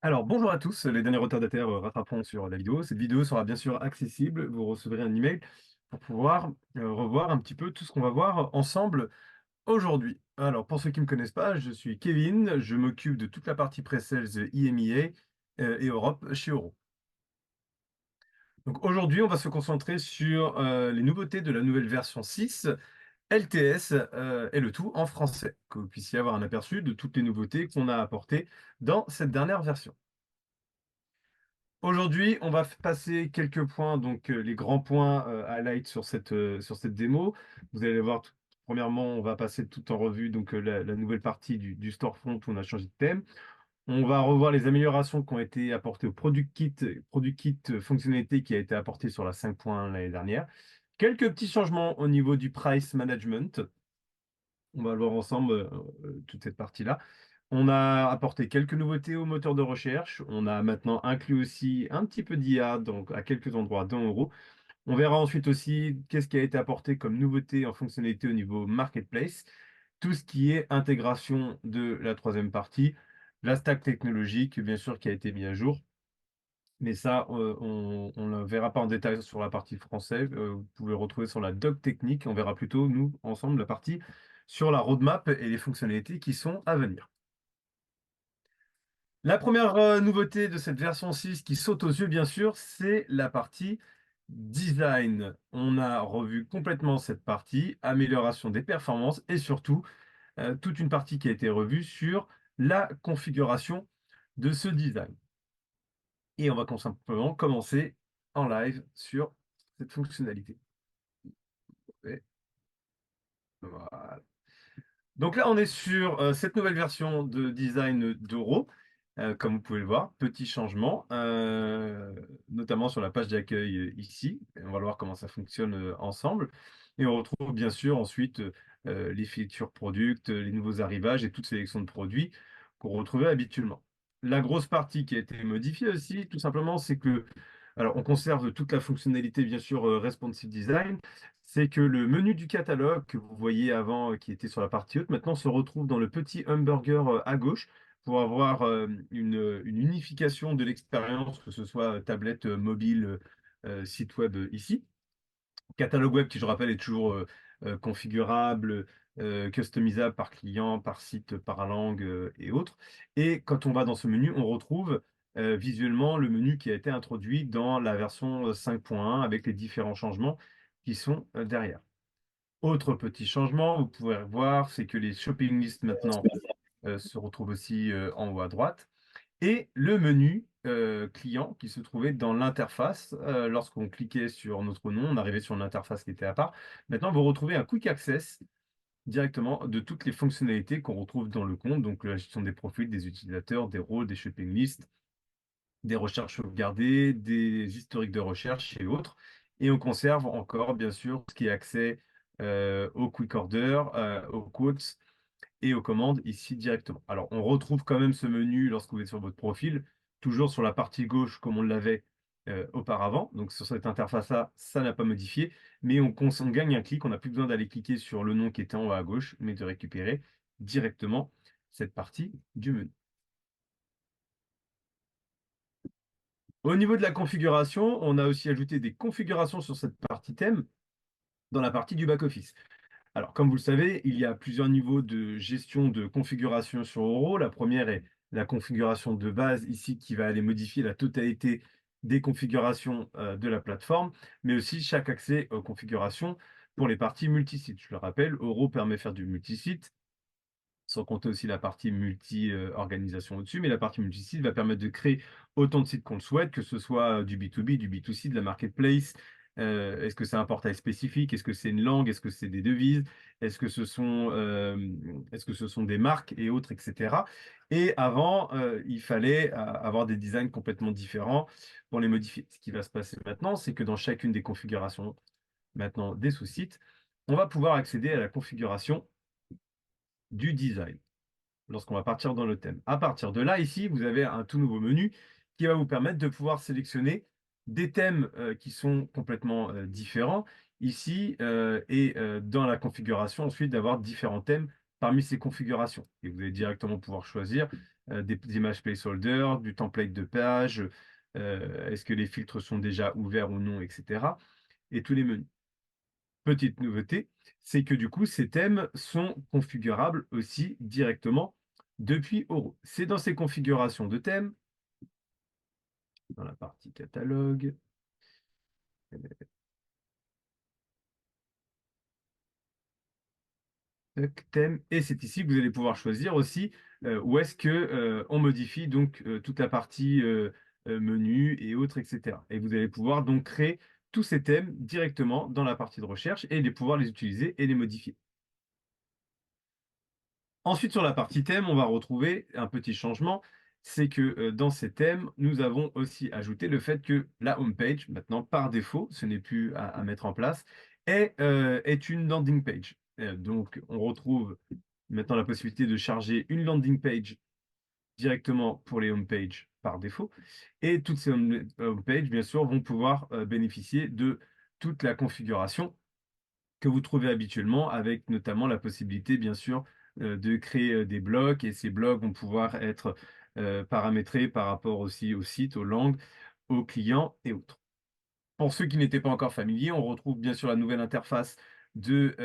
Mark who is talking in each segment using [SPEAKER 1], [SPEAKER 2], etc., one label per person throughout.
[SPEAKER 1] Alors, bonjour à tous, les derniers retardataires rattraperont sur la vidéo. Cette vidéo sera bien sûr accessible. Vous recevrez un email pour pouvoir revoir un petit peu tout ce qu'on va voir ensemble aujourd'hui. Alors, pour ceux qui ne me connaissent pas, je suis Kevin. Je m'occupe de toute la partie pre-sales IMEA et Europe chez Euro. Donc, aujourd'hui, on va se concentrer sur les nouveautés de la nouvelle version 6 LTS et le tout en français, que vous puissiez avoir un aperçu de toutes les nouveautés qu'on a apportées dans cette dernière version. Aujourd'hui, on va passer quelques points, donc les grands points highlight sur cette démo. Vous allez voir, premièrement, on va passer tout en revue donc la nouvelle partie du storefront où on a changé de thème. On va revoir les améliorations qui ont été apportées au Product Kit fonctionnalité qui a été apporté sur la 5.1 l'année dernière. Quelques petits changements au niveau du price management. On va le voir ensemble, toute cette partie-là. On a apporté quelques nouveautés au moteur de recherche. On a maintenant inclus aussi un petit peu d'IA donc à quelques endroits dans Euro. On verra ensuite aussi qu'est-ce qui a été apporté comme nouveauté en fonctionnalité au niveau marketplace. Tout ce qui est intégration de la troisième partie, la stack technologique, bien sûr, qui a été mis à jour. Mais ça, on ne le verra pas en détail sur la partie française. Vous pouvez le retrouver sur la doc technique. On verra plutôt, nous, ensemble, la partie sur la roadmap et les fonctionnalités qui sont à venir. La première nouveauté de cette version 6 qui saute aux yeux, bien sûr, c'est la partie design. On a revu complètement cette partie, amélioration des performances et surtout toute une partie qui a été revue sur la configuration de ce design. Et on va simplement commencer en live sur cette fonctionnalité. Et voilà. Donc là, on est sur cette nouvelle version de design d'Euro. Comme vous pouvez le voir, petit changement, notamment sur la page d'accueil ici. Et on va voir comment ça fonctionne ensemble. Et on retrouve bien sûr ensuite les features product, les nouveaux arrivages et toute sélection de produits qu'on retrouvait habituellement. La grosse partie qui a été modifiée aussi, tout simplement, c'est que, alors on conserve toute la fonctionnalité bien sûr responsive design, c'est que le menu du catalogue que vous voyez avant, qui était sur la partie haute, maintenant se retrouve dans le petit hamburger à gauche pour avoir une unification de l'expérience, que ce soit tablette, mobile, site web ici. Catalogue web qui, je rappelle, est toujours configurable, customisable par client, par site, par langue et autres. Et quand on va dans ce menu, on retrouve visuellement le menu qui a été introduit dans la version 5.1 avec les différents changements qui sont derrière. Autre petit changement, vous pouvez voir, c'est que les shopping lists maintenant se retrouvent aussi en haut à droite. Et le menu client qui se trouvait dans l'interface. Lorsqu'on cliquait sur notre nom, on arrivait sur l'interface qui était à part. Maintenant, vous retrouvez un quick access directement de toutes les fonctionnalités qu'on retrouve dans le compte, donc la gestion des profils, des utilisateurs, des rôles, des shopping lists, des recherches sauvegardées, des historiques de recherche et autres. Et on conserve encore, bien sûr, ce qui est accès au quick order, aux quotes et aux commandes ici directement. Alors, on retrouve quand même ce menu lorsque vous êtes sur votre profil, toujours sur la partie gauche comme on l'avait auparavant. Donc, sur cette interface-là, ça n'a pas modifié, mais on gagne un clic. On n'a plus besoin d'aller cliquer sur le nom qui était en haut à gauche, mais de récupérer directement cette partie du menu. Au niveau de la configuration, on a aussi ajouté des configurations sur cette partie thème dans la partie du back-office. Alors, comme vous le savez, il y a plusieurs niveaux de gestion de configuration sur Euro. La première est la configuration de base ici qui va aller modifier la totalité des configurations de la plateforme, mais aussi chaque accès aux configurations pour les parties multisites. Je le rappelle, Euro permet de faire du multisite, sans compter aussi la partie multi-organisation au-dessus, mais la partie multi-site va permettre de créer autant de sites qu'on le souhaite, que ce soit du B2B, du B2C, de la marketplace. Est-ce que c'est un portail spécifique? Est-ce que c'est une langue? Est-ce que c'est des devises? Est-ce que ce sont des marques et autres, etc. Et avant, il fallait avoir des designs complètement différents pour les modifier. Ce qui va se passer maintenant, c'est que dans chacune des configurations maintenant des sous-sites, on va pouvoir accéder à la configuration du design lorsqu'on va partir dans le thème. À partir de là, ici, vous avez un tout nouveau menu qui va vous permettre de pouvoir sélectionner des thèmes qui sont complètement différents ici et dans la configuration ensuite d'avoir différents thèmes parmi ces configurations. Et vous allez directement pouvoir choisir des images placeholder, du template de page, est-ce que les filtres sont déjà ouverts ou non, etc. Et tous les menus. Petite nouveauté, c'est que du coup, ces thèmes sont configurables aussi directement depuis Oro. C'est dans ces configurations de thèmes, dans la partie catalogue, thème, et c'est ici que vous allez pouvoir choisir aussi où est-ce que on modifie donc toute la partie menu et autres, etc. Et vous allez pouvoir donc créer tous ces thèmes directement dans la partie de recherche et pouvoir les utiliser et les modifier. Ensuite, sur la partie thème, on va retrouver un petit changement, c'est que dans ces thèmes, nous avons aussi ajouté le fait que la home page, maintenant par défaut, ce n'est plus à mettre en place, est une landing page. Donc, on retrouve maintenant la possibilité de charger une landing page directement pour les home pages par défaut. Et toutes ces home pages, bien sûr, vont pouvoir bénéficier de toute la configuration que vous trouvez habituellement, avec notamment la possibilité, bien sûr, de créer des blocs, et ces blocs vont pouvoir être paramétrés par rapport aussi au site, aux langues, aux clients et autres. Pour ceux qui n'étaient pas encore familiers, on retrouve bien sûr la nouvelle interface du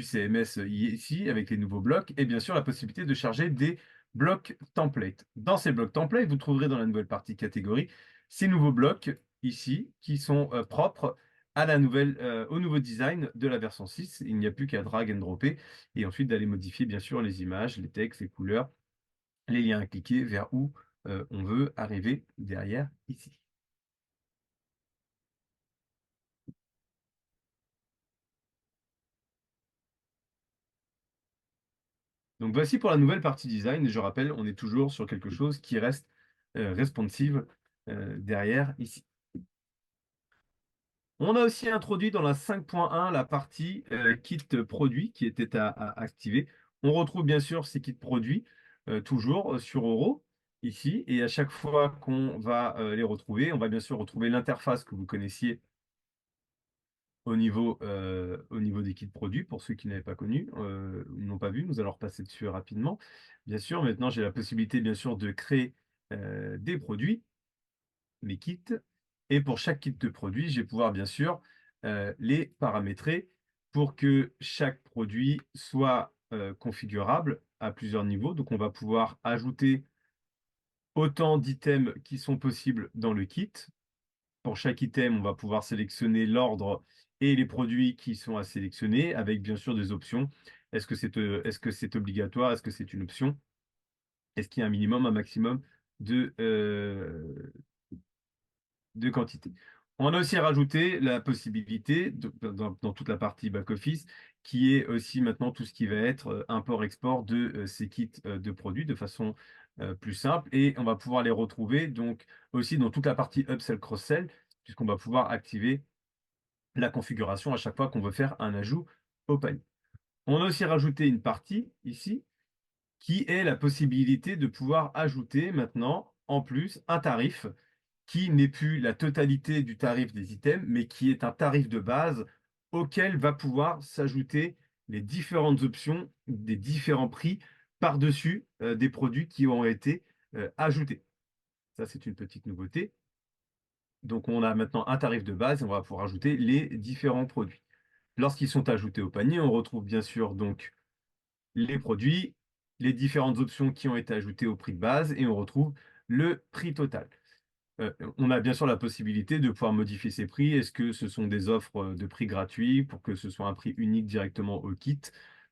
[SPEAKER 1] CMS ici, avec les nouveaux blocs, et bien sûr la possibilité de charger des blocs templates. Dans ces blocs templates, vous trouverez dans la nouvelle partie catégorie ces nouveaux blocs ici, qui sont propres à au nouveau design de la version 6. Il n'y a plus qu'à drag and dropper, et ensuite d'aller modifier bien sûr les images, les textes, les couleurs, les liens à cliquer vers où on veut arriver derrière ici. Donc voici pour la nouvelle partie design. Et je rappelle, on est toujours sur quelque chose qui reste responsive derrière ici. On a aussi introduit dans la 5.1 la partie kit produit qui était à activer. On retrouve bien sûr ces kits produits toujours sur Oro ici. Et à chaque fois qu'on va les retrouver, on va bien sûr retrouver l'interface que vous connaissiez au niveau des kits produits, pour ceux qui n'avaient pas connu, ou n'ont pas vu, nous allons repasser dessus rapidement. Bien sûr, maintenant j'ai la possibilité, bien sûr, de créer des produits, mes kits, et pour chaque kit de produit, je vais pouvoir, bien sûr, les paramétrer pour que chaque produit soit configurable à plusieurs niveaux. Donc, on va pouvoir ajouter autant d'items qui sont possibles dans le kit. Pour chaque item, on va pouvoir sélectionner l'ordre et les produits qui sont à sélectionner, avec bien sûr des options. Est-ce que c'est obligatoire? Est-ce que c'est une option? Est-ce qu'il y a un minimum, un maximum de, euh, de quantité? On a aussi rajouté la possibilité, dans toute la partie back-office, qui est aussi maintenant tout ce qui va être import-export de ces kits de produits de façon plus simple. Et on va pouvoir les retrouver donc aussi dans toute la partie upsell, cross-sell, puisqu'on va pouvoir activer la configuration à chaque fois qu'on veut faire un ajout au panier. On a aussi rajouté une partie ici qui est la possibilité de pouvoir ajouter maintenant en plus un tarif qui n'est plus la totalité du tarif des items, mais qui est un tarif de base auquel va pouvoir s'ajouter les différentes options des différents prix par-dessus des produits qui ont été ajoutés. Ça, c'est une petite nouveauté. Donc, on a maintenant un tarif de base et on va pouvoir ajouter les différents produits. Lorsqu'ils sont ajoutés au panier, on retrouve bien sûr donc les produits, les différentes options qui ont été ajoutées au prix de base et on retrouve le prix total. On a bien sûr la possibilité de pouvoir modifier ces prix. Est-ce que ce sont des offres de prix gratuits pour que ce soit un prix unique directement au kit?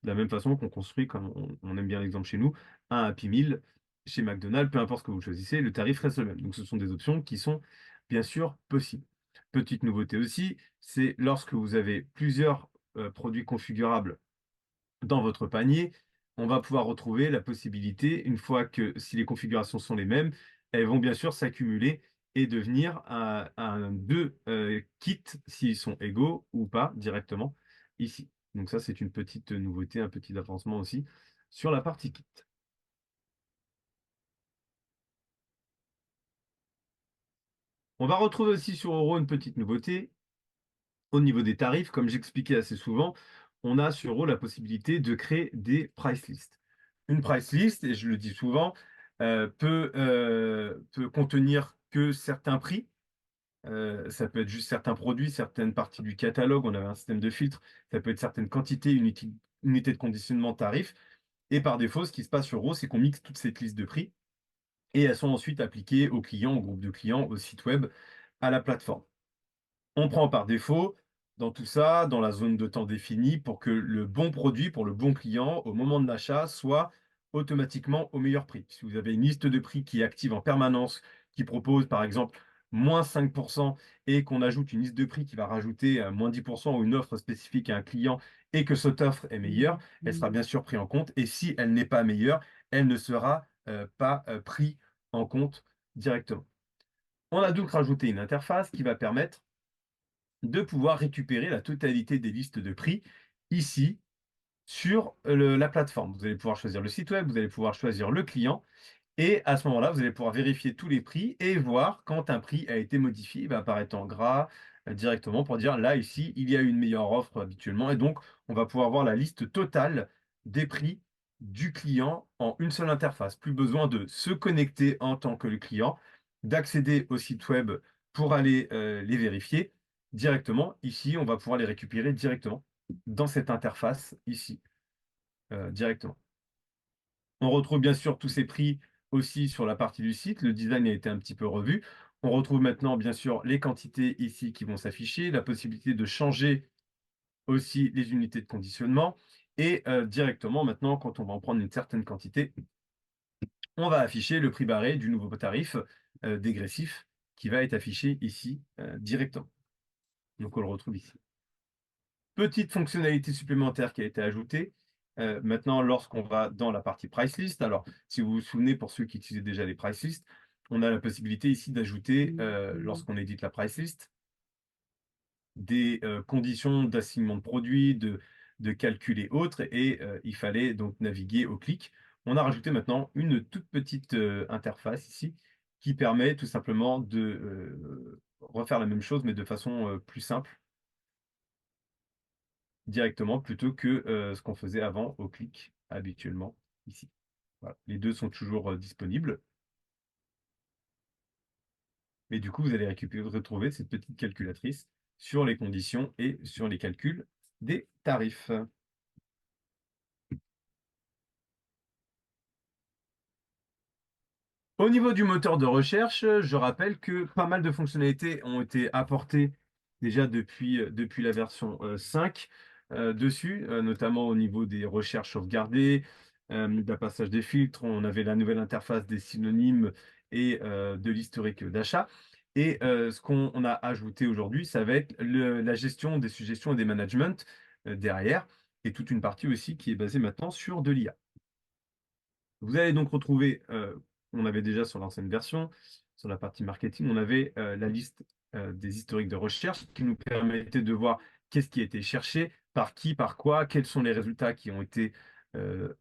[SPEAKER 1] De la même façon qu'on construit, comme on aime bien l'exemple chez nous, un Happy Meal chez McDonald's, peu importe ce que vous choisissez, le tarif reste le même. Donc ce sont des options qui sont bien sûr possibles. Petite nouveauté aussi, c'est lorsque vous avez plusieurs produits configurables dans votre panier, on va pouvoir retrouver la possibilité, une fois que si les configurations sont les mêmes, elles vont bien sûr s'accumuler et devenir deux kits s'ils sont égaux ou pas directement ici. Donc ça, c'est une petite nouveauté, un petit avancement aussi sur la partie kit. On va retrouver aussi sur Euro une petite nouveauté au niveau des tarifs. Comme j'expliquais assez souvent, on a sur Euro la possibilité de créer des price lists. Une price list, et je le dis souvent, peut contenir que certains prix. Ça peut être juste certains produits, certaines parties du catalogue. On avait un système de filtre. Ça peut être certaines quantités, unités de conditionnement, tarifs. Et par défaut, ce qui se passe sur RAW, c'est qu'on mixe toute cette liste de prix et elles sont ensuite appliquées aux clients, au groupe de clients, au site web, à la plateforme. On prend par défaut dans tout ça, dans la zone de temps définie, pour que le bon produit pour le bon client au moment de l'achat soit automatiquement au meilleur prix. Si vous avez une liste de prix qui est active en permanence, qui propose par exemple moins 5% et qu'on ajoute une liste de prix qui va rajouter moins 10% ou une offre spécifique à un client et que cette offre est meilleure, elle sera bien sûr prise en compte. Et si elle n'est pas meilleure, elle ne sera pas prise en compte directement. On a donc rajouté une interface qui va permettre de pouvoir récupérer la totalité des listes de prix ici sur la plateforme. Vous allez pouvoir choisir le site web, vous allez pouvoir choisir le client et à ce moment-là, vous allez pouvoir vérifier tous les prix et voir quand un prix a été modifié, il va apparaître en gras directement pour dire là, ici, il y a une meilleure offre habituellement. Et donc, on va pouvoir voir la liste totale des prix du client en une seule interface. Plus besoin de se connecter en tant que le client, d'accéder au site web pour aller les vérifier directement. Ici, on va pouvoir les récupérer directement dans cette interface ici, directement. On retrouve bien sûr tous ces prix aussi sur la partie du site. Le design a été un petit peu revu. On retrouve maintenant bien sûr les quantités ici qui vont s'afficher, la possibilité de changer aussi les unités de conditionnement. Et directement maintenant, quand on va en prendre une certaine quantité, on va afficher le prix barré du nouveau tarif dégressif qui va être affiché ici directement. Donc on le retrouve ici. Petite fonctionnalité supplémentaire qui a été ajoutée. Maintenant, lorsqu'on va dans la partie price list, alors si vous vous souvenez, pour ceux qui utilisaient déjà les price lists, on a la possibilité ici d'ajouter, lorsqu'on édite la price list, des conditions d'assignement de produits, de calcul et autres, et il fallait donc naviguer au clic. On a rajouté maintenant une toute petite interface ici qui permet tout simplement de refaire la même chose, mais de façon plus simple directement plutôt que ce qu'on faisait avant au clic habituellement ici. Voilà. Les deux sont toujours disponibles. Mais du coup, vous allez retrouver cette petite calculatrice sur les conditions et sur les calculs des tarifs. Au niveau du moteur de recherche, je rappelle que pas mal de fonctionnalités ont été apportées déjà depuis la version 5 dessus, notamment au niveau des recherches sauvegardées, d'un passage des filtres. On avait la nouvelle interface des synonymes et de l'historique d'achat. Et ce qu'on a ajouté aujourd'hui, ça va être la gestion des suggestions et des managements derrière, et toute une partie aussi qui est basée maintenant sur de l'IA. Vous allez donc retrouver, on avait déjà sur l'ancienne version, sur la partie marketing, on avait la liste des historiques de recherche qui nous permettait de voir qu'est-ce qui a été cherché, par qui, par quoi, quels sont les résultats qui ont été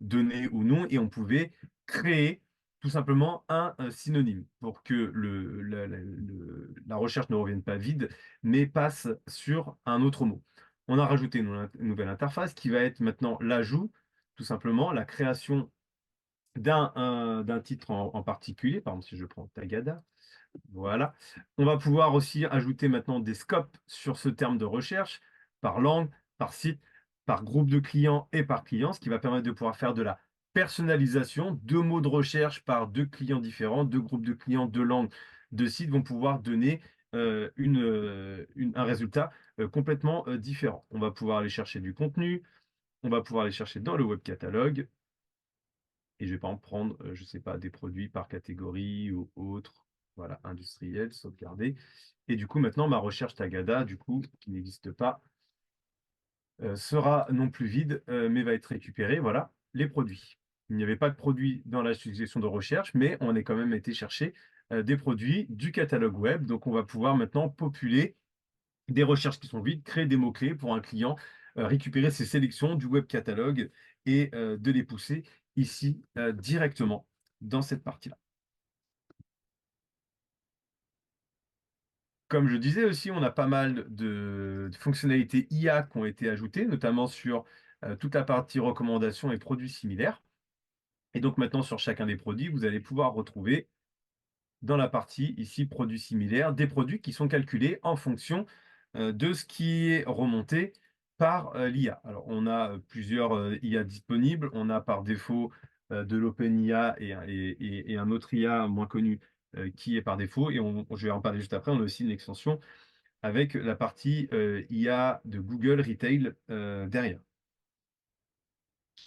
[SPEAKER 1] donnés ou non, et on pouvait créer tout simplement un synonyme pour que la recherche ne revienne pas vide, mais passe sur un autre mot. On a rajouté une nouvelle interface qui va être maintenant l'ajout, tout simplement, la création d'un titre en particulier, par exemple si je prends Tagada, voilà. On va pouvoir aussi ajouter maintenant des scopes sur ce terme de recherche, par langue, par site, par groupe de clients et par client, ce qui va permettre de pouvoir faire de la personnalisation. Deux mots de recherche par deux clients différents, deux groupes de clients, deux langues, deux sites vont pouvoir donner un résultat complètement différent. On va pouvoir aller chercher du contenu, on va pouvoir aller chercher dans le web catalogue, et je vais pas en prendre, je sais pas, des produits par catégorie ou autre, voilà, industriel, sauvegarder. Et du coup, maintenant, ma recherche Tagada, du coup, qui n'existe pas, sera non plus vide, mais va être récupérée, voilà, les produits. Il n'y avait pas de produits dans la suggestion de recherche, mais on a quand même été chercher des produits du catalogue web. Donc, on va pouvoir maintenant populer des recherches qui sont vides, créer des mots-clés pour un client, récupérer ses sélections du web catalogue et de les pousser ici directement dans cette partie-là. Comme je disais aussi, on a pas mal de fonctionnalités IA qui ont été ajoutées, notamment sur toute la partie recommandations et produits similaires. Et donc maintenant, sur chacun des produits, vous allez pouvoir retrouver dans la partie ici produits similaires, des produits qui sont calculés en fonction de ce qui est remonté par l'IA. Alors on a plusieurs IA disponibles, on a par défaut de l'OpenIA et un autre IA moins connu qui est par défaut, et je vais en parler juste après. On a aussi une extension avec la partie IA de Google Retail derrière.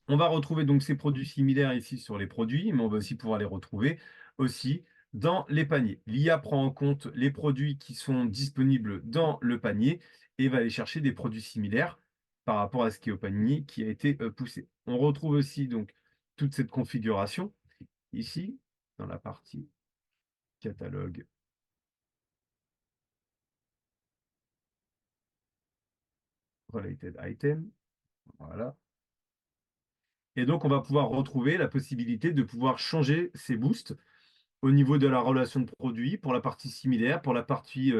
[SPEAKER 1] On va retrouver donc ces produits similaires ici sur les produits, mais on va aussi pouvoir les retrouver aussi dans les paniers. L'IA prend en compte les produits qui sont disponibles dans le panier et va aller chercher des produits similaires par rapport à ce qui est au panier qui a été poussé. On retrouve aussi donc toute cette configuration ici dans la partie catalogue related item. Voilà. Et donc, on va pouvoir retrouver la possibilité de pouvoir changer ces boosts au niveau de la relation de produits, pour la partie similaire, pour la partie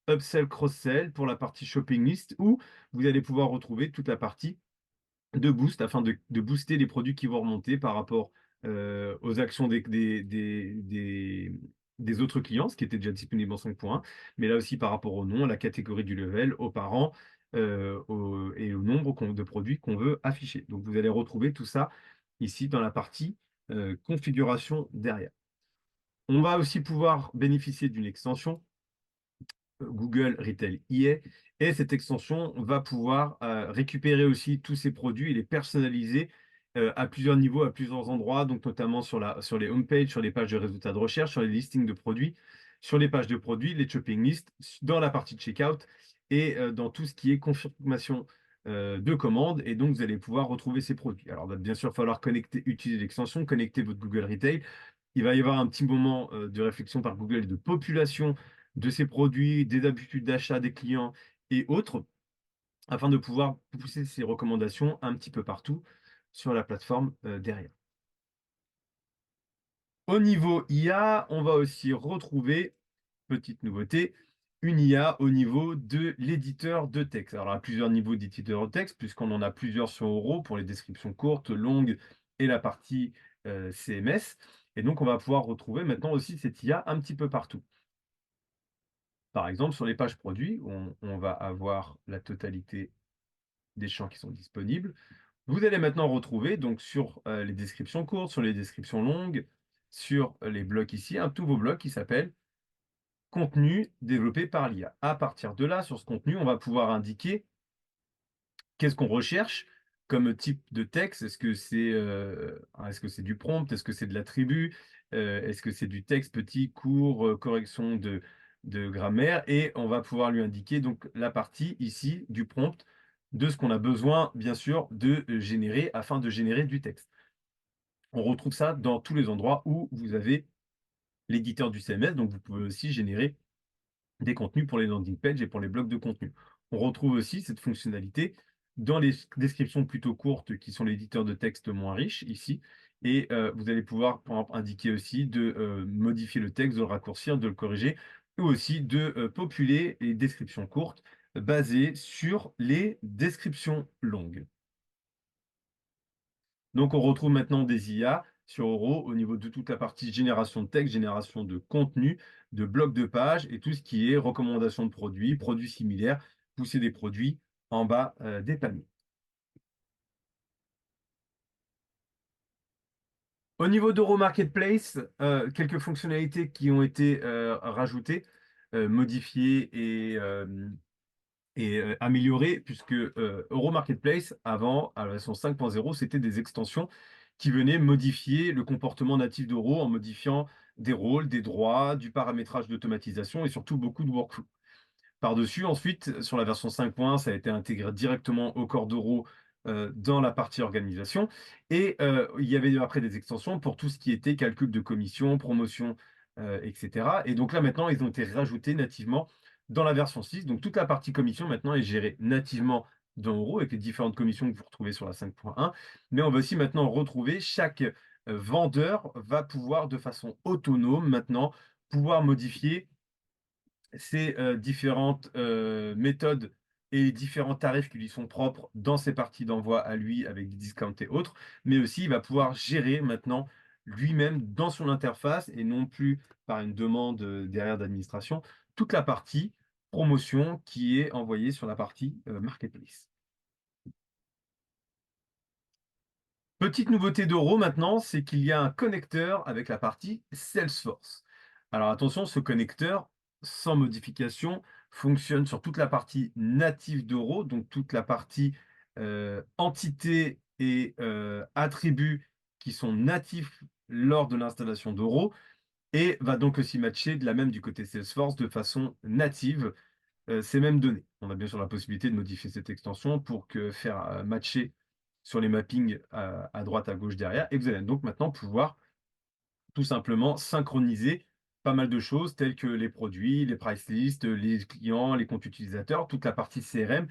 [SPEAKER 1] upsell, cross-sell, pour la partie shopping list, où vous allez pouvoir retrouver toute la partie de boost afin de booster les produits qui vont remonter par rapport aux actions des autres clients, ce qui était déjà disponible en 5.1, mais là aussi par rapport au nom, à la catégorie du level, aux parents et au nombre de produits qu'on veut afficher. Donc vous allez retrouver tout ça ici dans la partie configuration derrière. On va aussi pouvoir bénéficier d'une extension Google Retail IA, et cette extension va pouvoir récupérer aussi tous ces produits et les personnaliser à plusieurs niveaux, à plusieurs endroits, donc notamment sur les homepages, sur les pages de résultats de recherche, sur les listings de produits, sur les pages de produits, les shopping lists, dans la partie de checkout et dans tout ce qui est confirmation de commande. Et donc, vous allez pouvoir retrouver ces produits. Alors, il va bien sûr falloir utiliser l'extension, connecter votre Google Retail. Il va y avoir un petit moment de réflexion par Google de population de ces produits, des habitudes d'achat des clients et autres, afin de pouvoir pousser ces recommandations un petit peu partout sur la plateforme derrière. Au niveau IA, on va aussi retrouver, petite nouveauté, une IA au niveau de l'éditeur de texte. Alors, il y a plusieurs niveaux d'éditeur de texte, puisqu'on en a plusieurs sur Euro pour les descriptions courtes, longues et la partie CMS. Et donc, on va pouvoir retrouver maintenant aussi cette IA un petit peu partout. Par exemple, sur les pages produits, on va avoir la totalité des champs qui sont disponibles. Vous allez maintenant retrouver donc sur les descriptions courtes, sur les descriptions longues, sur les blocs ici, un nouveau bloc qui s'appelle contenu développé par l'IA. À partir de là, sur ce contenu, on va pouvoir indiquer qu'est-ce qu'on recherche comme type de texte. Est-ce que c'est du prompt? Est-ce que c'est de l'attribut? Est-ce que c'est du texte petit, court, correction de grammaire? Et on va pouvoir lui indiquer donc la partie ici du prompt de ce qu'on a besoin, bien sûr, de générer afin de générer du texte. On retrouve ça dans tous les endroits où vous avez l'éditeur du CMS, donc vous pouvez aussi générer des contenus pour les landing pages et pour les blocs de contenu. On retrouve aussi cette fonctionnalité dans les descriptions plutôt courtes qui sont l'éditeur de texte moins riche ici. Et vous allez pouvoir, par exemple, indiquer aussi de modifier le texte, de le raccourcir, de le corriger, ou aussi de populer les descriptions courtes basées sur les descriptions longues. Donc, on retrouve maintenant des IA sur Euro au niveau de toute la partie génération de texte, génération de contenu, de blocs de pages et tout ce qui est recommandation de produits, produits similaires, pousser des produits en bas des paniers. Au niveau d'Euro Marketplace, quelques fonctionnalités qui ont été rajoutées, modifiées et améliorées, puisque Euro Marketplace, avant, à la version 5.0, c'était des extensions qui venaient modifier le comportement natif d'Euro en modifiant des rôles, des droits, du paramétrage d'automatisation et surtout beaucoup de workflow. Par-dessus, ensuite, sur la version 5.1, ça a été intégré directement au corps d'Euro dans la partie organisation. Et il y avait après des extensions pour tout ce qui était calcul de commission, promotion, etc. Et donc là, maintenant, ils ont été rajoutés nativement dans la version 6. Donc toute la partie commission, maintenant, est gérée nativement dans Euro avec les différentes commissions que vous retrouvez sur la 5.1. Mais on va aussi maintenant retrouver chaque vendeur va pouvoir de façon autonome maintenant pouvoir modifier ces différentes méthodes et différents tarifs qui lui sont propres dans ses parties d'envoi à lui avec des discounts et autres, mais aussi il va pouvoir gérer maintenant lui-même dans son interface et non plus par une demande derrière d'administration, toute la partie promotion qui est envoyée sur la partie marketplace. Petite nouveauté d'Euro maintenant, c'est qu'il y a un connecteur avec la partie Salesforce. Alors attention, ce connecteur, sans modification, fonctionne sur toute la partie native d'Euro, donc toute la partie entité et attributs qui sont natifs lors de l'installation d'Euro, et va donc aussi matcher de la même du côté Salesforce de façon native ces mêmes données. On a bien sûr la possibilité de modifier cette extension pour faire matcher sur les mappings à droite, à gauche, derrière. Et vous allez donc maintenant pouvoir tout simplement synchroniser pas mal de choses telles que les produits, les price lists, les clients, les comptes utilisateurs, toute la partie CRM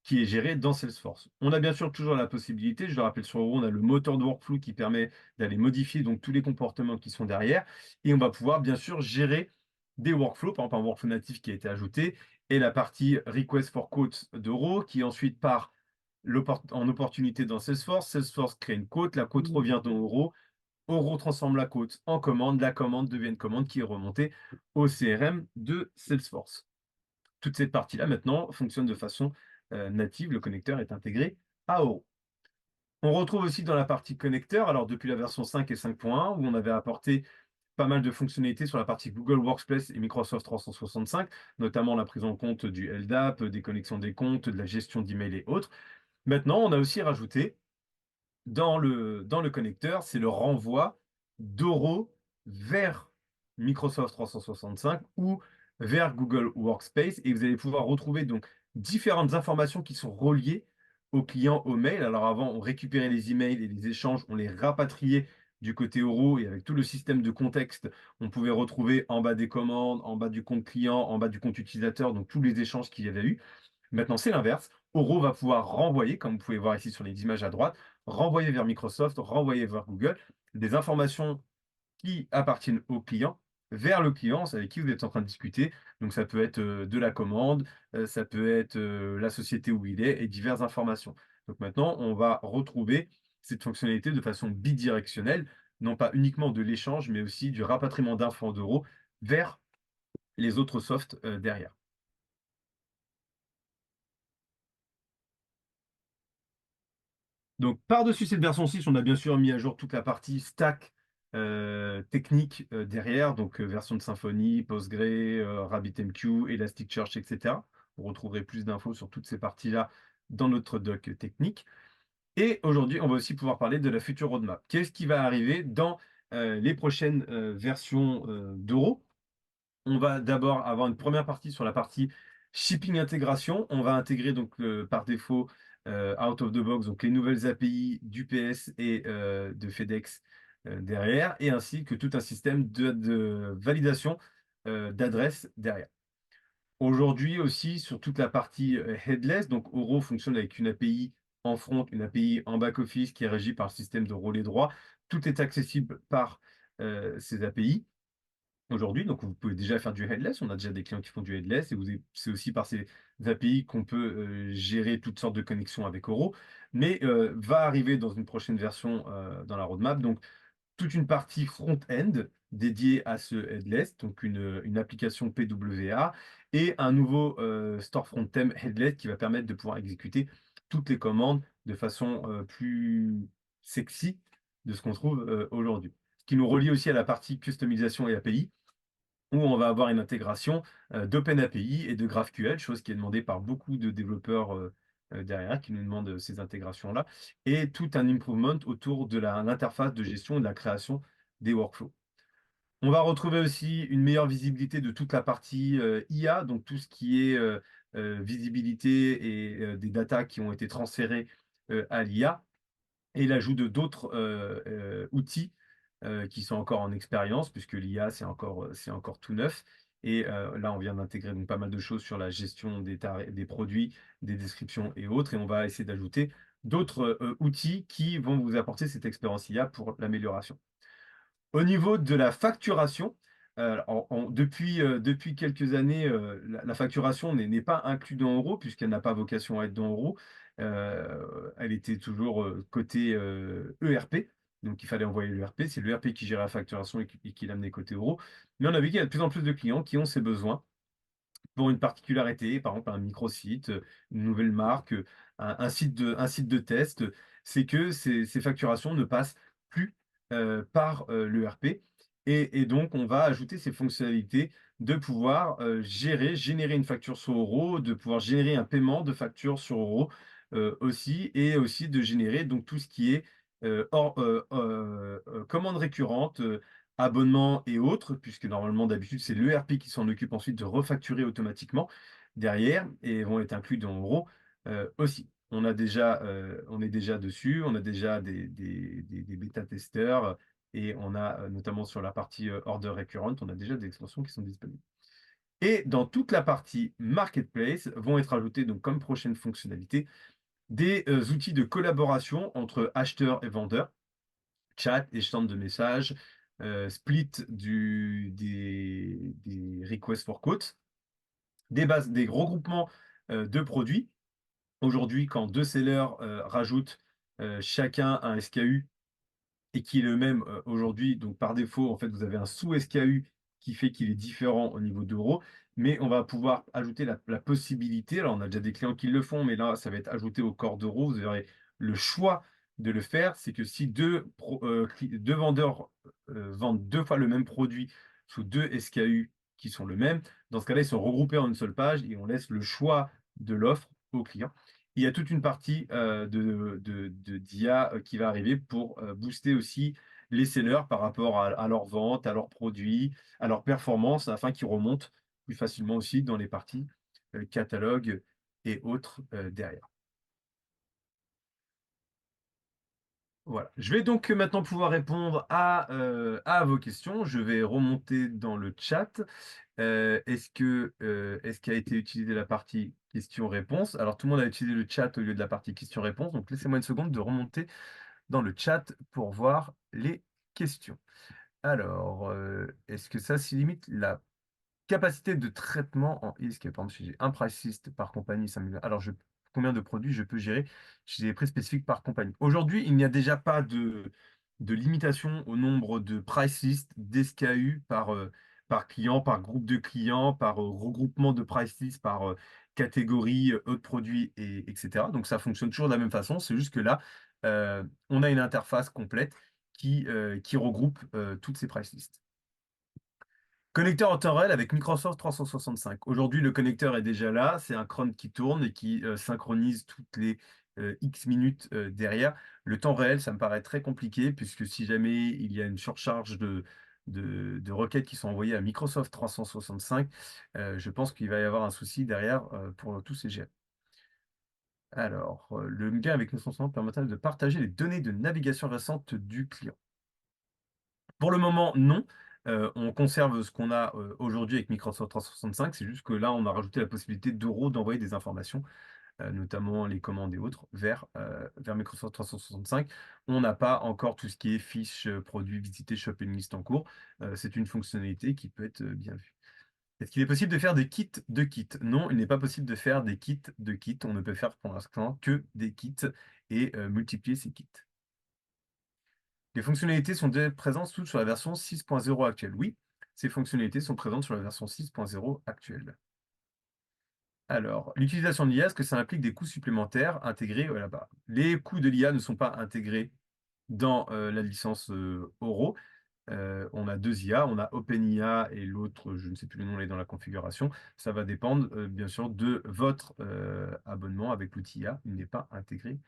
[SPEAKER 1] qui est gérée dans Salesforce. On a bien sûr toujours la possibilité, je le rappelle sur Euro, on a le moteur de workflow qui permet d'aller modifier donc tous les comportements qui sont derrière, et on va pouvoir bien sûr gérer des workflows, par exemple un workflow natif qui a été ajouté, et la partie request for quote d'Euro qui ensuite part en opportunité dans Salesforce. Salesforce crée une quote, la quote revient dans Euro, Euro transforme la quote en commande, la commande devient une commande qui est remontée au CRM de Salesforce. Toute cette partie-là, maintenant, fonctionne de façon native. Le connecteur est intégré à Oro. On retrouve aussi dans la partie connecteur, alors depuis la version 5 et 5.1, où on avait apporté pas mal de fonctionnalités sur la partie Google Workspace et Microsoft 365, notamment la prise en compte du LDAP, des connexions des comptes, de la gestion d'email et autres. Maintenant, on a aussi rajouté dans le connecteur, c'est le renvoi d'Euro vers Microsoft 365 ou vers Google Workspace. Et vous allez pouvoir retrouver donc différentes informations qui sont reliées au client, au mail. Alors avant, on récupérait les emails et les échanges, on les rapatriait du côté Euro et avec tout le système de contexte, on pouvait retrouver en bas des commandes, en bas du compte client, en bas du compte utilisateur, donc tous les échanges qu'il y avait eu. Maintenant, c'est l'inverse. Oro va pouvoir renvoyer, comme vous pouvez voir ici sur les images à droite, renvoyer vers Microsoft, renvoyer vers Google des informations qui appartiennent au client vers le client avec qui vous êtes en train de discuter. Donc ça peut être de la commande, ça peut être la société où il est et diverses informations. Donc maintenant, on va retrouver cette fonctionnalité de façon bidirectionnelle, non pas uniquement de l'échange, mais aussi du rapatriement d'infos d'euros vers les autres softs derrière. Donc, par-dessus cette version 6, on a bien sûr mis à jour toute la partie stack technique derrière, donc version de Symfony, Postgre, RabbitMQ, Elasticsearch, etc. Vous retrouverez plus d'infos sur toutes ces parties-là dans notre doc technique. Et aujourd'hui, on va aussi pouvoir parler de la future roadmap. Qu'est-ce qui va arriver dans les prochaines versions d'Euro? On va d'abord avoir une première partie sur la partie shipping intégration. On va intégrer donc par défaut out of the box donc les nouvelles API d'UPS et de FedEx derrière, et ainsi que tout un système de validation d'adresse derrière. Aujourd'hui aussi sur toute la partie headless, donc Oro fonctionne avec une API en front, une API en back-office qui est régie par le système de relais droit. Tout est accessible par ces API aujourd'hui. Donc, vous pouvez déjà faire du headless. On a déjà des clients qui font du headless et c'est aussi par ces API qu'on peut gérer toutes sortes de connexions avec Oro. Mais va arriver dans une prochaine version dans la roadmap. Donc, toute une partie front-end dédiée à ce headless, donc une application PWA et un nouveau store front-end headless qui va permettre de pouvoir exécuter toutes les commandes de façon plus sexy de ce qu'on trouve aujourd'hui. Ce qui nous relie aussi à la partie customisation et API où on va avoir une intégration d'OpenAPI et de GraphQL, chose qui est demandée par beaucoup de développeurs derrière, qui nous demandent ces intégrations-là, et tout un improvement autour de l'interface de gestion et de la création des workflows. On va retrouver aussi une meilleure visibilité de toute la partie IA, donc tout ce qui est visibilité et des datas qui ont été transférées à l'IA et l'ajout de d'autres outils qui sont encore en expérience, puisque l'IA, c'est encore tout neuf. Et là, on vient d'intégrer donc pas mal de choses sur la gestion des produits, des descriptions et autres. Et on va essayer d'ajouter d'autres outils qui vont vous apporter cette expérience IA pour l'amélioration. Au niveau de la facturation, depuis quelques années, la facturation n'est pas inclue dans Euro, puisqu'elle n'a pas vocation à être dans Euro. Elle était toujours côté ERP. Donc, il fallait envoyer l'ERP. C'est l'ERP qui gérait la facturation et qui l'amenait côté euro. Mais on a vu qu'il y a de plus en plus de clients qui ont ces besoins pour une particularité, par exemple un microsite, une nouvelle marque, un site de test, c'est que ces facturations ne passent plus par l'ERP. Et donc, on va ajouter ces fonctionnalités de pouvoir générer une facture sur euro, de pouvoir générer un paiement de facture sur euro aussi, et aussi de générer donc tout ce qui est commande récurrente, abonnements et autres, puisque normalement d'habitude c'est l'ERP qui s'en occupe ensuite de refacturer automatiquement derrière et vont être inclus dans Euro aussi. On est déjà dessus, on a déjà des bêta-testeurs et on a notamment sur la partie order récurrente, on a déjà des extensions qui sont disponibles. Et dans toute la partie marketplace vont être ajoutés donc comme prochaine fonctionnalité des outils de collaboration entre acheteurs et vendeurs, chat, échange de messages, split des requests for quotes, des regroupements de produits. Aujourd'hui, quand deux sellers rajoutent chacun un SKU et qui est le même aujourd'hui. Donc par défaut, en fait, vous avez un sous-SKU qui fait qu'il est différent au niveau d'euros, mais on va pouvoir ajouter la possibilité, alors on a déjà des clients qui le font, mais là, ça va être ajouté au corps d'euros, vous aurez le choix de le faire, c'est que si deux vendeurs vendent deux fois le même produit sous deux SKU qui sont le même, dans ce cas-là, ils sont regroupés en une seule page et on laisse le choix de l'offre au client. Il y a toute une partie d'IA qui va arriver pour booster aussi les sellers par rapport à leurs ventes, à leurs produits, à leurs performances, afin qu'ils remontent plus facilement aussi dans les parties catalogue et autres derrière. Voilà. Je vais donc maintenant pouvoir répondre à vos questions. Je vais remonter dans le chat. Est-ce qu'a été utilisée la partie questions-réponses? Alors, tout le monde a utilisé le chat au lieu de la partie questions-réponses. Donc, laissez-moi une seconde de remonter dans le chat pour voir les questions. Alors, est-ce que ça se limite la capacité de traitement en ISK? Par exemple, si j'ai un price list par compagnie, 5 000, alors combien de produits je peux gérer chez des prix spécifiques par compagnie? Aujourd'hui, il n'y a déjà pas de limitation au nombre de price list d'SKU par client, par groupe de clients, par regroupement de price list, par catégorie, autres produits, etc. Donc ça fonctionne toujours de la même façon. C'est juste que là, on a une interface complète qui regroupe toutes ces price lists. Connecteur en temps réel avec Microsoft 365. Aujourd'hui, le connecteur est déjà là. C'est un cron qui tourne et qui synchronise toutes les X minutes derrière. Le temps réel, ça me paraît très compliqué puisque si jamais il y a une surcharge de requêtes qui sont envoyées à Microsoft 365, je pense qu'il va y avoir un souci derrière pour tous ces GM. Alors, le lien avec 960 permettra de partager les données de navigation récentes du client. Pour le moment, non. On conserve ce qu'on a aujourd'hui avec Microsoft 365. C'est juste que là, on a rajouté la possibilité d'Euro d'envoyer des informations, notamment les commandes et autres, vers Microsoft 365. On n'a pas encore tout ce qui est fiches, produits, visités, shopping list en cours. C'est une fonctionnalité qui peut être bien vue. Est-ce qu'il est possible de faire des kits de kits? Non, il n'est pas possible de faire des kits de kits. On ne peut faire pour l'instant que des kits et multiplier ces kits. Les fonctionnalités sont déjà présentes toutes sur la version 6.0 actuelle. Oui, ces fonctionnalités sont présentes sur la version 6.0 actuelle. Alors, l'utilisation de l'IA, est-ce que ça implique des coûts supplémentaires intégrés là-bas? Les coûts de l'IA ne sont pas intégrés dans la licence Oro. On a deux IA, on a OpenIA et l'autre, je ne sais plus le nom, il est dans la configuration. Ça va dépendre bien sûr de votre abonnement avec l'outil IA. Il n'est pas intégré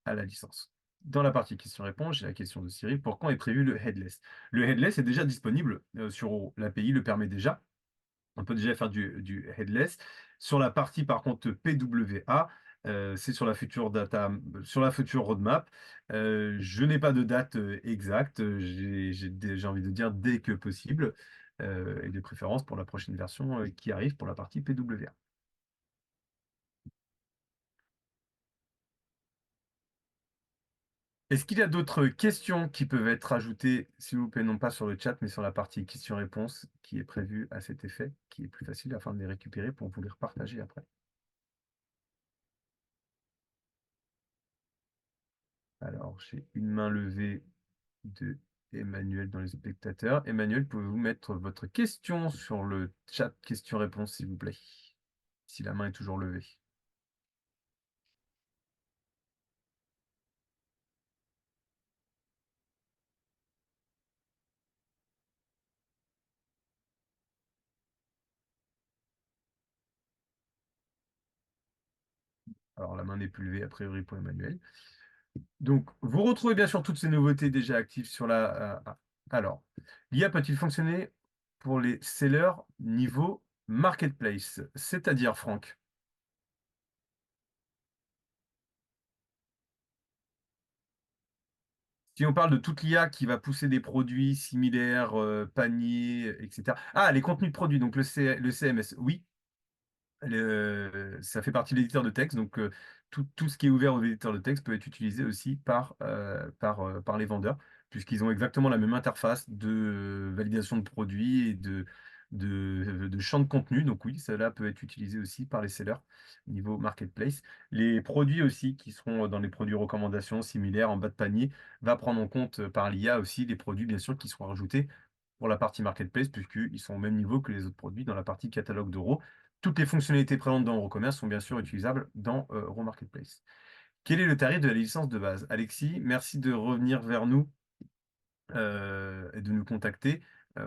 [SPEAKER 1] à la licence. Dans la partie question-réponse, j'ai la question de Cyril. Pour quand est prévu le headless? Le headless est déjà disponible sur Oro. L'API le permet déjà. On peut déjà faire du headless. Sur la partie, par contre, PWA, c'est sur la future sur la future roadmap. Je n'ai pas de date exacte. J'ai envie de dire dès que possible, et de préférence pour la prochaine version qui arrive pour la partie PWA. Est-ce qu'il y a d'autres questions qui peuvent être ajoutées, s'il vous plaît, non pas sur le chat, mais sur la partie questions-réponses qui est prévue à cet effet, qui est plus facile afin de les récupérer pour vous les repartager après? Alors, j'ai une main levée de Emmanuel dans les spectateurs. Emmanuel, pouvez-vous mettre votre question sur le chat questions-réponses, s'il vous plaît, si la main est toujours levée. Alors, la main n'est plus levée, a priori, pour Emmanuel. Donc, vous retrouvez bien sûr toutes ces nouveautés déjà actives sur la... alors, l'IA peut-il fonctionner pour les sellers niveau marketplace? C'est-à-dire, Franck, si on parle de toute l'IA qui va pousser des produits similaires, paniers, etc. Ah, les contenus de produits, donc le CMS, oui. Ça fait partie de l'éditeur de texte, donc tout ce qui est ouvert aux éditeurs de texte peut être utilisé aussi par les vendeurs, puisqu'ils ont exactement la même interface de validation de produits et de champ de contenu. Donc oui, cela peut être utilisé aussi par les sellers niveau marketplace. Les produits aussi qui seront dans les produits recommandations similaires en bas de panier va prendre en compte par l'IA aussi les produits bien sûr qui seront rajoutés pour la partie marketplace, puisqu'ils sont au même niveau que les autres produits dans la partie catalogue d'euros. Toutes les fonctionnalités présentes dans EuroCommerce sont bien sûr utilisables dans EuroMarketplace. Quel est le tarif de la licence de base? Alexis, merci de revenir vers nous et de nous contacter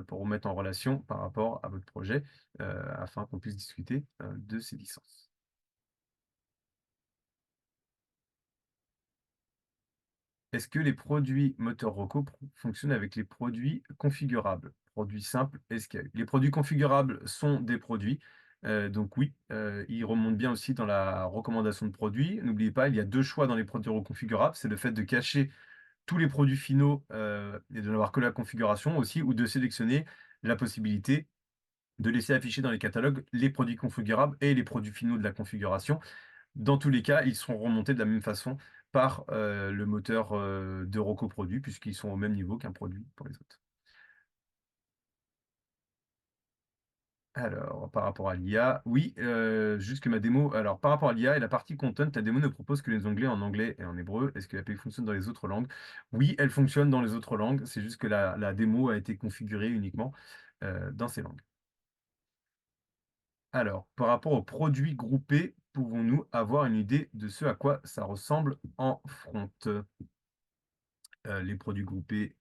[SPEAKER 1] pour vous mettre en relation par rapport à votre projet afin qu'on puisse discuter de ces licences. Est-ce que les produits moteurs Rocco fonctionnent avec les produits configurables? Produits simples, SKU. Les produits configurables sont des produits. Donc oui, ils remontent bien aussi dans la recommandation de produits. N'oubliez pas, il y a deux choix dans les produits reconfigurables. C'est le fait de cacher tous les produits finaux et de n'avoir que la configuration aussi, ou de sélectionner la possibilité de laisser afficher dans les catalogues les produits configurables et les produits finaux de la configuration. Dans tous les cas, ils seront remontés de la même façon par le moteur de recoproduit, puisqu'ils sont au même niveau qu'un produit pour les autres. Alors, par rapport à l'IA, oui, juste que ma démo. Alors, par rapport à l'IA et la partie content, ta démo ne propose que les onglets en anglais et en hébreu. Est-ce que l'API fonctionne dans les autres langues? Oui, elle fonctionne dans les autres langues. C'est juste que la démo a été configurée uniquement dans ces langues. Alors, par rapport aux produits groupés, pouvons-nous avoir une idée de ce à quoi ça ressemble en front? Les produits groupés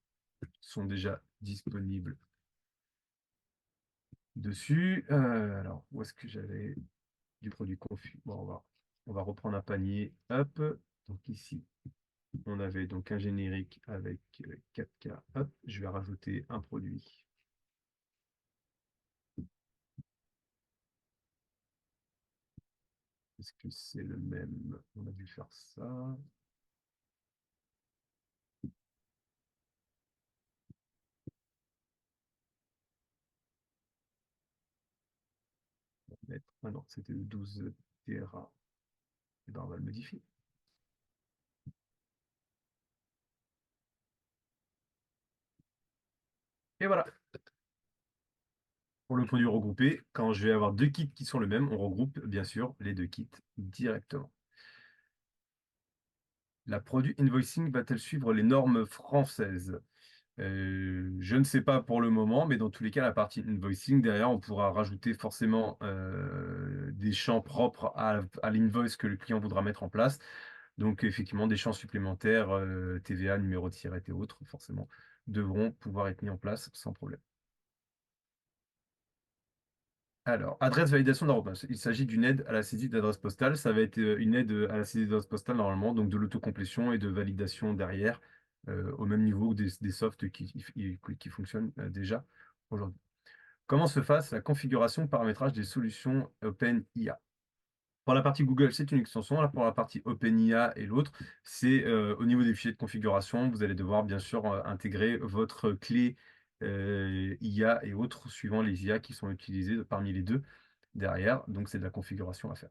[SPEAKER 1] sont déjà disponibles dessus. Alors, où est-ce que j'avais du produit confus? Bon, on va reprendre un panier. Hop. Donc ici, on avait donc un générique avec 4K. Hop, je vais rajouter un produit. Est-ce que c'est le même? On a dû faire ça. On va mettre... Ah non, c'était le 12 Tera. Et ben, on va le modifier. Et voilà. Pour le produit regroupé, quand je vais avoir deux kits qui sont le même, on regroupe bien sûr les deux kits directement. La produit invoicing va-t-elle suivre les normes françaises? Je ne sais pas pour le moment, mais dans tous les cas, la partie invoicing, derrière, on pourra rajouter forcément des champs propres à l'invoice que le client voudra mettre en place. Donc, effectivement, des champs supplémentaires, TVA, numéro de SIRET et autres, forcément, devront pouvoir être mis en place sans problème. Alors, adresse validation d'Europass. Il s'agit d'une aide à la saisie d'adresse postale. Ça va être une aide à la saisie d'adresse postale normalement, donc de l'autocomplétion et de validation derrière, au même niveau que des softs qui fonctionnent déjà aujourd'hui. Comment se fasse la configuration paramétrage des solutions OpenIA? Pour la partie Google, c'est une extension. Là, pour la partie OpenIA et l'autre, c'est au niveau des fichiers de configuration. Vous allez devoir bien sûr intégrer votre clé IA et autres suivant les IA qui sont utilisées parmi les deux derrière. Donc, c'est de la configuration à faire.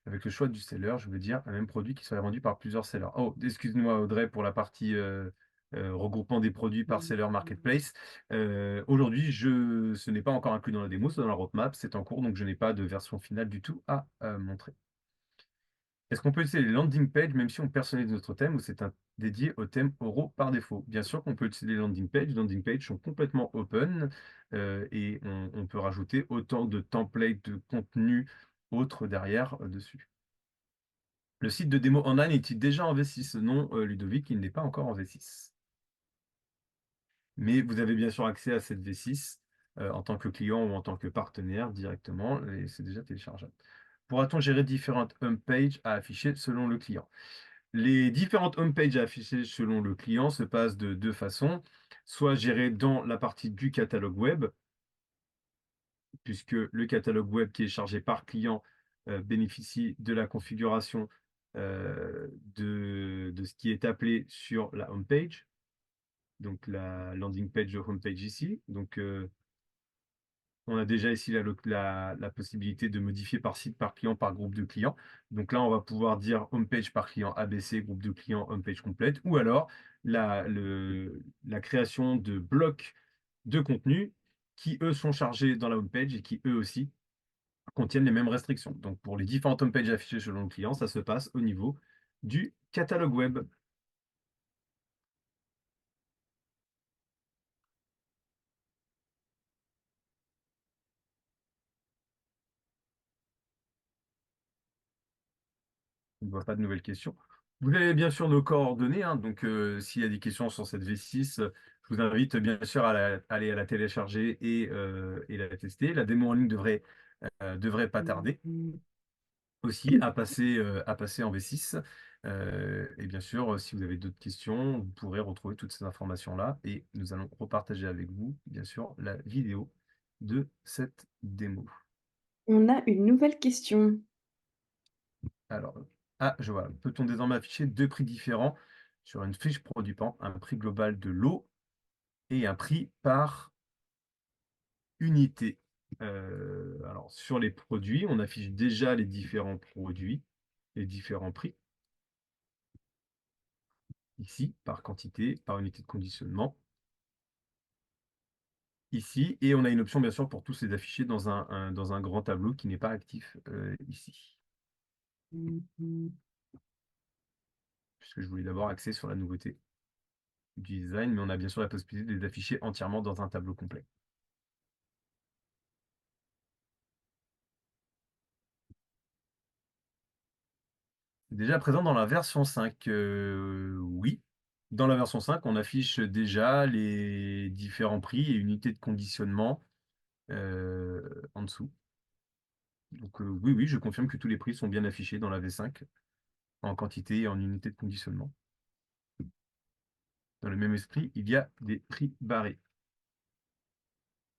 [SPEAKER 1] Avec le choix du seller, je veux dire un même produit qui serait vendu par plusieurs sellers. Oh, excuse-moi Audrey pour la partie regroupement des produits par seller marketplace. Aujourd'hui, ce n'est pas encore inclus dans la démo, c'est dans la roadmap, c'est en cours, donc je n'ai pas de version finale du tout à montrer. Est-ce qu'on peut utiliser les landing pages même si on personnalise notre thème ou c'est dédié au thème oraux par défaut? Bien sûr qu'on peut utiliser les landing pages. Les landing pages sont complètement open et on peut rajouter autant de templates de contenu autres derrière dessus. Le site de démo online est-il déjà en V6? Non, Ludovic, il n'est pas encore en V6. Mais vous avez bien sûr accès à cette V6 en tant que client ou en tant que partenaire directement et c'est déjà téléchargeable. Pourra-t-on gérer différentes homepages à afficher selon le client? Les différentes homepages à afficher selon le client se passent de deux façons, soit gérées dans la partie du catalogue web, puisque le catalogue web qui est chargé par client bénéficie de la configuration de ce qui est appelé sur la homepage, donc la landing page de homepage ici. Donc, on a déjà ici la possibilité de modifier par site, par client, par groupe de clients. Donc là, on va pouvoir dire homepage par client ABC, groupe de clients, homepage complète, ou alors la création de blocs de contenu qui, eux, sont chargés dans la homepage et qui, eux aussi, contiennent les mêmes restrictions. Donc pour les différentes homepages affichées selon le client, ça se passe au niveau du catalogue web. On ne voit pas de nouvelles questions. Vous avez bien sûr nos coordonnées, hein, donc s'il y a des questions sur cette V6, je vous invite bien sûr à aller à la télécharger et la tester. La démo en ligne devrait pas tarder aussi à passer en V6. Et bien sûr, si vous avez d'autres questions, vous pourrez retrouver toutes ces informations-là et nous allons repartager avec vous, bien sûr, la vidéo de cette démo.
[SPEAKER 2] On a une nouvelle question.
[SPEAKER 1] Alors, je vois. Peut-on désormais afficher deux prix différents sur une fiche produit pan, un prix global de l'eau et un prix par unité? Alors, sur les produits, on affiche déjà les différents produits, les différents prix, ici, par quantité, par unité de conditionnement, ici, et on a une option, bien sûr, pour tous les afficher dans un grand tableau qui n'est pas actif ici, puisque je voulais d'abord axer sur la nouveauté du design, mais on a bien sûr la possibilité de les afficher entièrement dans un tableau complet. Déjà présent dans la version 5, oui. Dans la version 5, on affiche déjà les différents prix et unités de conditionnement en dessous. Donc oui, oui, je confirme que tous les prix sont bien affichés dans la V5 en quantité et en unité de conditionnement. Dans le même esprit, il y a des prix barrés.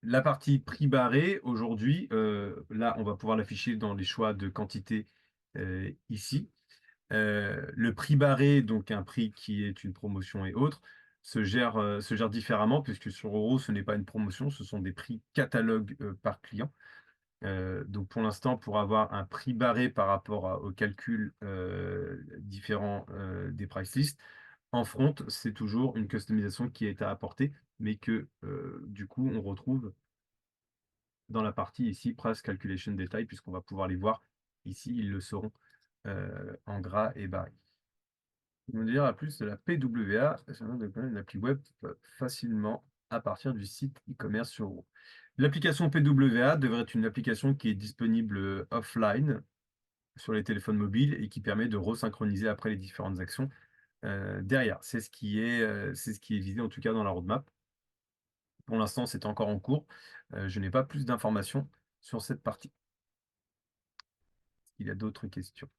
[SPEAKER 1] La partie prix barré, aujourd'hui, là, on va pouvoir l'afficher dans les choix de quantité ici. Le prix barré, donc un prix qui est une promotion et autres, se gère différemment puisque sur Euro, ce n'est pas une promotion, ce sont des prix catalogue par client. Donc pour l'instant, pour avoir un prix barré par rapport au calcul différent des price lists, en front, c'est toujours une customisation qui est à apporter, mais que du coup, on retrouve dans la partie ici, Price Calculation Detail, puisqu'on va pouvoir les voir ici, ils le seront en gras et barré. On dira plus de la PWA, une appli web facilement à partir du site e-commerce sur Euro. L'application PWA devrait être une application qui est disponible offline sur les téléphones mobiles et qui permet de resynchroniser après les différentes actions derrière. C'est ce qui est visé en tout cas dans la roadmap. Pour l'instant, c'est encore en cours. Je n'ai pas plus d'informations sur cette partie. Il y a d'autres questions.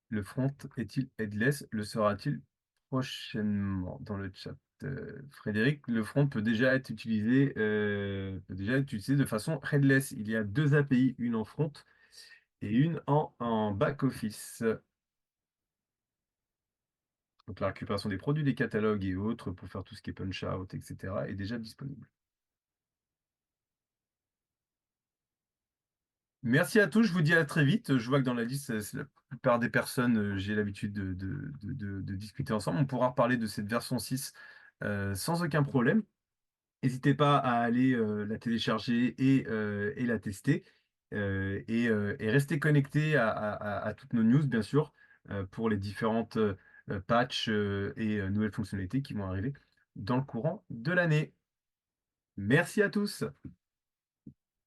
[SPEAKER 1] Le front est-il headless? Le sera-t-il prochainement dans le chat? Frédéric, le front peut déjà être utilisé de façon headless. Il y a deux API, une en front et une en back-office. Donc la récupération des produits, des catalogues et autres pour faire tout ce qui est punch-out, etc. est déjà disponible. Merci à tous, je vous dis à très vite. Je vois que dans la liste, c'est la plupart des personnes, j'ai l'habitude de discuter ensemble. On pourra reparler de cette version 6 sans aucun problème. N'hésitez pas à aller la télécharger et la tester. et restez connectés à toutes nos news, bien sûr, pour les différentes patchs et nouvelles fonctionnalités qui vont arriver dans le courant de l'année. Merci à tous!